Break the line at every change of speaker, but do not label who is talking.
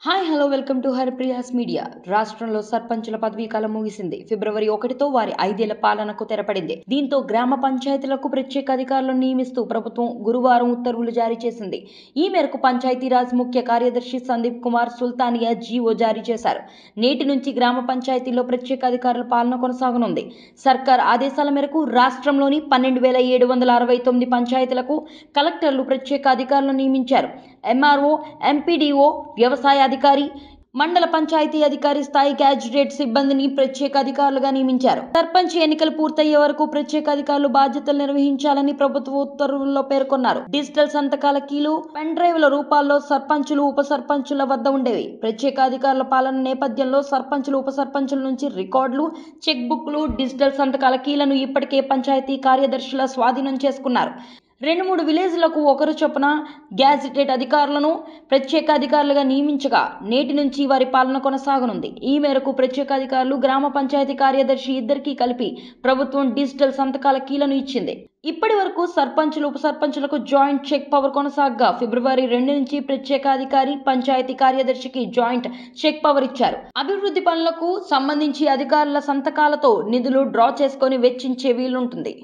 Hi hello welcome to Haripriya's media. రాష్ట్రంలో సర్పంచుల పదవీ కాలం ముగిసింది. ఫిబ్రవరి 1తో వారి 5 ఏళ్ల పాలనకు తెరపడింది. దీంతో గ్రామ పంచాయతీలకు ప్రత్యేక అధికారులను నియమిస్తూ ప్రభుత్వం గురువారం ఉత్తర్వులు జారీ చేసింది. ఈ మేరకు పంచాయతీరాజ్ ముఖ్య కార్యదర్శి సందీప్ కుమార్ సుల్తానియా జీవో జారీ చేశారు. నేటి నుంచి గ్రామ పంచాయతీల్లో ప్రత్యేక అధికారుల పాలన కొనసాగనుంది. సర్కార్ ఆదేశాల మేరకు రాష్ట్రంలోని 12,769 పంచాయతీలకు కలెక్టర్లు ప్రత్యేక అధికారులను నియమించారు. ఎంఆర్ఓ, ఎంపీడీఓ, వ్యవసాయ అధికారి, మండల పంచాయతీ అధికారి స్థాయి గ్యాజెటెడ్ సిబ్బందిని ప్రత్యేక అధికారులుగా నియమించారు. సర్పంచ్ ఎన్నికలు పూర్తయ్యే వరకు ప్రత్యేక అధికారులు బాధ్యతలు నిర్వహించాలని ప్రభుత్వ ఉత్తర్వుల్లో పేర్కొన్నారు. డిజిటల్ సంతకాల కీలు, పెన్ డ్రైవ్ల రూపాల్లో సర్పంచులు, ఉప సర్పంచుల వద్ద ఉండేవి. ప్రత్యేక అధికారుల పాలన నేపథ్యంలో సర్పంచులు, ఉప సర్పంచుల నుంచి రికార్డులు, చెక్ బుక్లు, డిజిటల్ సంతకాల కీలను ఇప్పటికే పంచాయతీ కార్యదర్శుల స్వాధీనం చేసుకున్నారు. 2-3 విలేజ్లకు ఒకరు చొప్పున గ్యాజెటెడ్ అధికారులను ప్రత్యేక అధికారులుగా నియమించగా నేటి నుంచి వారి పాలన కొనసాగనుంది. ఈ మేరకు ప్రత్యేక అధికారులు, గ్రామ పంచాయతీ కార్యదర్శి ఇద్దరికీ కలిపి ప్రభుత్వం డిజిటల్ సంతకాల కీలను ఇచ్చింది. ఇప్పటి వరకు సర్పంచులు, ఉప సర్పంచులకు జాయింట్ చెక్ పవర్ కొనసాగగా ఫిబ్రవరి 2 నుంచి ప్రత్యేక అధికారి, పంచాయతీ కార్యదర్శికి జాయింట్ చెక్ పవర్ ఇచ్చారు. అభివృద్ధి పనులకు సంబంధించి అధికారుల సంతకాలతో నిధులు డ్రా చేసుకొని వెచ్చించే వీలుంటుంది.